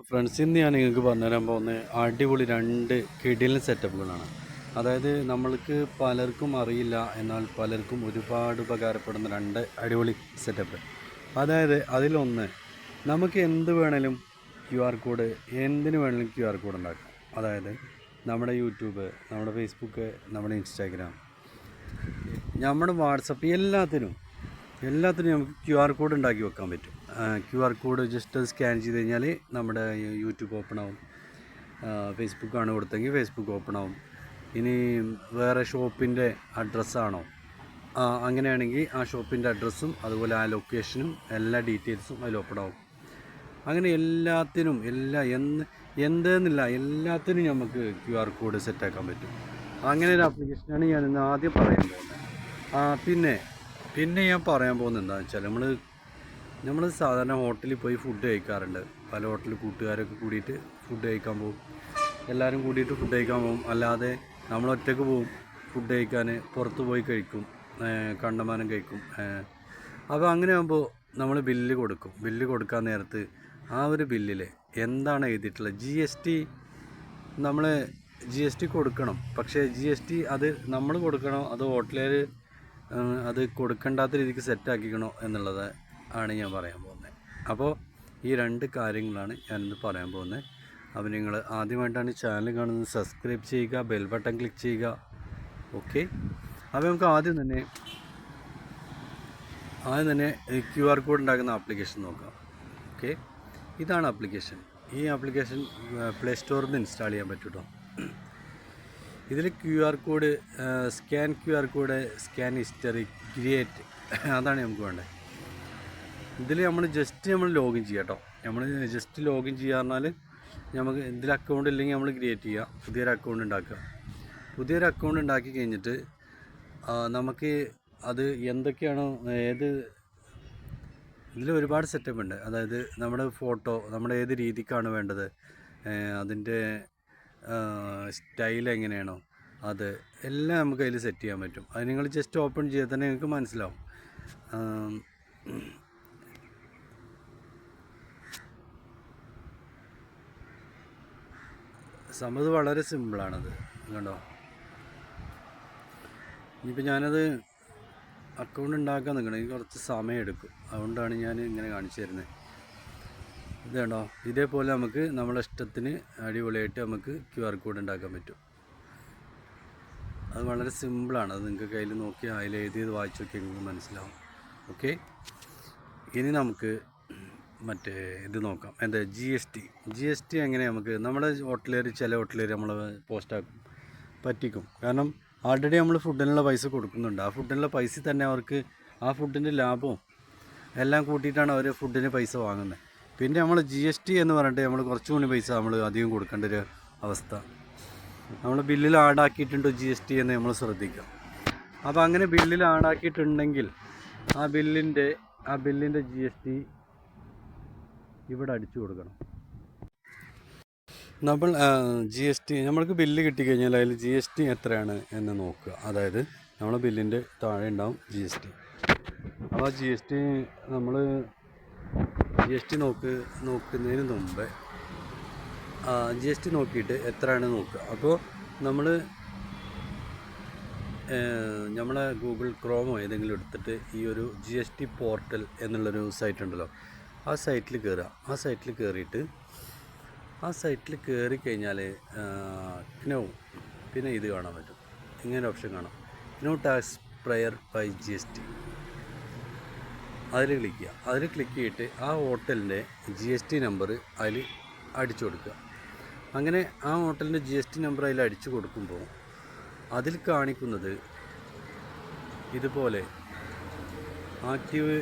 Friends, ഇന്ന് ഞാൻ നിങ്ങൾക്ക് പറഞ്ഞുതരാൻ പോകുന്ന അടിപൊളി രണ്ട് കിടിലൻ സെറ്റപ്പുകളാണ്. അതായത് നമ്മൾക്ക് പലർക്കും അറിയില്ല, എന്നാൽ പലർക്കും ഒരുപാട് ഉപകാരപ്പെടുന്ന രണ്ട് അടിപൊളി സെറ്റപ്പ്. അതായത് അതിലൊന്ന്, നമുക്ക് എന്ത് വേണേലും ക്യു ആർ കോഡ്, എന്തിനു വേണമെങ്കിലും ക്യു ആർ കോഡ് ഉണ്ടാക്കാം. അതായത് നമ്മുടെ യൂട്യൂബ്, നമ്മുടെ ഫേസ്ബുക്ക്, നമ്മുടെ ഇൻസ്റ്റാഗ്രാം, നമ്മുടെ വാട്സപ്പ്, എല്ലാത്തിനും നമുക്ക് ക്യു ആർ കോഡ് ഉണ്ടാക്കി വെക്കാൻ പറ്റും. Q R code just scan ചെയ്ത് കഴിഞ്ഞാൽ നമ്മുടെ യൂട്യൂബ് ഓപ്പൺ ആവും. ഫേസ്ബുക്കാണ് കൊടുത്തെങ്കിൽ ഫേസ്ബുക്ക് ഓപ്പൺ ആവും. ഇനി വേറെ ഷോപ്പിൻ്റെ അഡ്രസ്സാണോ, അങ്ങനെയാണെങ്കിൽ ആ ഷോപ്പിൻ്റെ അഡ്രസ്സും അതുപോലെ ആ ലൊക്കേഷനും എല്ലാ ഡീറ്റെയിൽസും അതിൽ ഓപ്പൺ ആവും. അങ്ങനെ എന്തെന്നില്ല എല്ലാത്തിനും നമുക്ക് ക്യു ആർ കോഡ് സെറ്റാക്കാൻ പറ്റും. അങ്ങനെ ഒരു ആപ്ലിക്കേഷനാണ് ഞാൻ ഇന്ന് ആദ്യം പറയാൻ പോകുന്നത്. പിന്നെ ഞാൻ പറയാൻ പോകുന്നത് എന്താണെന്ന് വെച്ചാൽ, നമ്മൾ സാധാരണ ഹോട്ടലിൽ പോയി ഫുഡ് കഴിക്കാറുണ്ട്. പല ഹോട്ടലിൽ കൂട്ടുകാരൊക്കെ കൂടിയിട്ട് ഫുഡ് കഴിക്കാൻ പോകും. എല്ലാവരും കൂടിയിട്ട് ഫുഡ് കഴിക്കാൻ പോകും. അല്ലാതെ നമ്മൾ ഒറ്റയ്ക്ക് പോകും ഫുഡ് കഴിക്കാൻ, പുറത്ത് പോയി കഴിക്കും, കണ്ടമാനം കഴിക്കും. അപ്പോൾ അങ്ങനെ ആകുമ്പോൾ നമ്മൾ ബില്ല് കൊടുക്കാൻ നേരത്ത് ആ ഒരു ബില്ലിൽ എന്താണ് എഴുതിയിട്ടുള്ളത്, നമ്മൾ ജി എസ് ടി കൊടുക്കണം. പക്ഷേ ജി എസ് ടി അത് നമ്മൾ കൊടുക്കണോ അതോ ഹോട്ടലുകാർ അത് കൊടുക്കേണ്ടാത്ത രീതിക്ക് സെറ്റാക്കിക്കണോ എന്നുള്ളത് ആണ് ഞാൻ പറയാൻ പോകുന്നത്. അപ്പോൾ ഈ രണ്ട് കാര്യങ്ങളാണ് ഞാനിന്ന് പറയാൻ പോകുന്നത്. അപ്പോൾ നിങ്ങൾ ആദ്യമായിട്ടാണ് ചാനൽ കാണുന്നത്, സബ്സ്ക്രൈബ് ചെയ്യുക, ബെൽ ബട്ടൺ ക്ലിക്ക് ചെയ്യുക. ഓക്കെ, അപ്പോൾ നമുക്ക് ആദ്യം തന്നെ ക്യു ആർ കോഡ് ഉണ്ടാക്കുന്ന ആപ്ലിക്കേഷൻ നോക്കാം. ഓക്കെ, ഇതാണ് ആപ്ലിക്കേഷൻ. ഈ ആപ്ലിക്കേഷൻ പ്ലേ സ്റ്റോറിൽ നിന്ന് ഇൻസ്റ്റാൾ ചെയ്യാൻ പറ്റും കേട്ടോ. ഇതിൽ Q R code, Q R code, scan history, create, അതാണ് നമുക്ക് വേണ്ടത്. ഇതിൽ നമ്മൾ ലോഗിൻ ചെയ്യുക കേട്ടോ. നമ്മൾ ജസ്റ്റ് ലോഗിൻ ചെയ്യുക പറഞ്ഞാൽ, നമുക്ക് ഇതിൽ അക്കൗണ്ട് ഇല്ലെങ്കിൽ നമ്മൾ ക്രിയേറ്റ് ചെയ്യുക, പുതിയൊരു അക്കൗണ്ട് ഉണ്ടാക്കുക. പുതിയൊരു അക്കൗണ്ട് ഉണ്ടാക്കി കഴിഞ്ഞിട്ട് നമുക്ക് അത് എന്തൊക്കെയാണോ ഇതിൽ ഒരുപാട് സെറ്റപ്പ് ഉണ്ട്. അതായത് നമ്മുടെ ഫോട്ടോ, നമ്മുടെ ഏത് രീതിക്കാണ് വേണ്ടത്, അതിൻ്റെ സ്റ്റൈൽ എങ്ങനെയാണോ, അത് എല്ലാം നമുക്ക് അതിൽ സെറ്റ് ചെയ്യാൻ പറ്റും. അത് നിങ്ങൾ ജസ്റ്റ് ഓപ്പൺ ചെയ്താൽ തന്നെ നിങ്ങൾക്ക് മനസ്സിലാവും. സംഭവം വളരെ സിമ്പിളാണത്, കണ്ടോ. ഇനിയിപ്പോൾ ഞാനത് അക്കൗണ്ട് ഉണ്ടാക്കാൻ നിൽക്കണം, എനിക്ക് കുറച്ച് സമയം എടുക്കും. അതുകൊണ്ടാണ് ഞാൻ ഇങ്ങനെ കാണിച്ചു തരുന്നത്. ഇത് കണ്ടോ, ഇതേപോലെ നമുക്ക് നമ്മളെ ഇഷ്ടത്തിന് അടിപൊളിയായിട്ട് നമുക്ക് ക്യു ആർ കോഡ് ഉണ്ടാക്കാൻ പറ്റും. അത് വളരെ സിമ്പിളാണ്. അത് നിങ്ങൾക്ക് കയ്യിൽ നോക്കി അതിൽ എഴുതിയത് വായിച്ച് നോക്കി നിങ്ങൾക്ക് മനസ്സിലാവും. ഓക്കെ, ഇനി നമുക്ക് ഇത് നോക്കാം. എന്താ ജി എസ് ടി എങ്ങനെ നമുക്ക് നമ്മുടെ ചില ഹോട്ടലുകാർ നമ്മൾ പോസ്റ്റാക്കും, പറ്റിക്കും. കാരണം ആൾറെഡി നമ്മൾ ഫുഡിനുള്ള പൈസ കൊടുക്കുന്നുണ്ട്. ആ ഫുഡിനുള്ള പൈസ തന്നെ അവർക്ക് ആ ഫുഡിൻ്റെ ലാഭവും എല്ലാം കൂട്ടിയിട്ടാണ് അവർ ഫുഡിന് പൈസ വാങ്ങുന്നത്. പിന്നെ നമ്മൾ ജി എസ് ടി എന്ന് പറഞ്ഞിട്ട് നമ്മൾ കുറച്ചുകൂടി പൈസ നമ്മൾ അധികം കൊടുക്കേണ്ട ഒരു അവസ്ഥ നമ്മൾ ബില്ലിൽ ആഡാക്കിയിട്ടുണ്ടോ ജി എസ് ടി എന്ന് നമ്മൾ ശ്രദ്ധിക്കാം. അപ്പോൾ അങ്ങനെ ബില്ലിൽ ആഡാക്കിയിട്ടുണ്ടെങ്കിൽ ആ ബില്ലിൻ്റെ ജി എസ് ടി ഇവിടെ അടിച്ചു കൊടുക്കണം. നമ്മൾ ജി എസ് ടി നമ്മൾക്ക് ബില്ല് കിട്ടിക്കഴിഞ്ഞാൽ അതിൽ ജി എസ് ടി എത്രയാണ് എന്ന് നോക്കുക. അതായത് നമ്മുടെ ബില്ലിൻ്റെ താഴെ ഉണ്ടാവും ജി എസ് ടി. അപ്പോൾ ജി എസ് ടി നോക്കുന്നതിന് മുമ്പേ ജി എസ് ടി നോക്കിയിട്ട് എത്രയാണ് നോക്കുക. അപ്പോൾ നമ്മളെ ഗൂഗിൾ ക്രോമോ ഏതെങ്കിലും എടുത്തിട്ട് ഈ ഒരു ജി എസ് ടി പോർട്ടൽ എന്നുള്ളൊരു സൈറ്റ് ഉണ്ടല്ലോ, ആ സൈറ്റിൽ കയറുക. ആ സൈറ്റിൽ കയറി കഴിഞ്ഞാൽ ക്നൗ, പിന്നെ ഇത് കാണാൻ പറ്റും, ഇങ്ങനെ ഓപ്ഷൻ കാണാം, know tax prior by G S T. അതിൽ ക്ലിക്ക് ചെയ്തിട്ട് ആ ഹോട്ടലിൻ്റെ ജി എസ് ടി നമ്പർ അതിൽ അടിച്ചു കൊടുക്കുക. അങ്ങനെ ആ ഹോട്ടലിൻ്റെ ജി എസ് ടി നമ്പർ അതിൽ അടിച്ചു കൊടുക്കുമ്പോൾ അതിൽ കാണിക്കുന്നത് ഇതുപോലെ active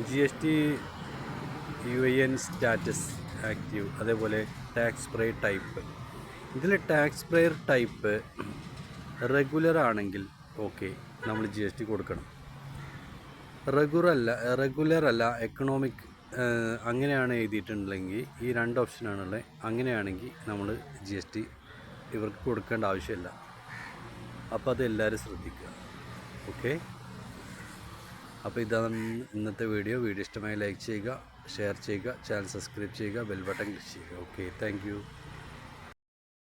G S T UN status active, അതേപോലെ ടാക്സ് പ്രയർ ടൈപ്പ്. ഇതിൽ ടാക്സ് പ്രയർ ടൈപ്പ് റെഗുലർ ആണെങ്കിൽ ഓക്കെ, നമ്മൾ ജി എസ് ടി കൊടുക്കണം. റെഗുലർ അല്ല എക്കണോമിക് അങ്ങനെയാണ് എഴുതിയിട്ടുണ്ടെങ്കിൽ ഈ രണ്ട് ഓപ്ഷനാണുള്ളത്. അങ്ങനെയാണെങ്കിൽ നമ്മൾ ജി എസ് ടി ഇവർക്ക് കൊടുക്കേണ്ട ആവശ്യമില്ല. അപ്പോൾ അത് എല്ലാവരും ശ്രദ്ധിക്കുക. ഓക്കെ, അപ്പോൾ ഇതാണ് ഇന്നത്തെ വീഡിയോ. ഇഷ്ടമായി ലൈക്ക് ചെയ്യുക. ഷെയർ ചെയ്യുക, ചാനൽ സബ്സ്ക്രൈബ് ചെയ്യുക, ബെൽ ബട്ടൺ ക്ലിക്ക് ചെയ്യുക. Okay, thank you.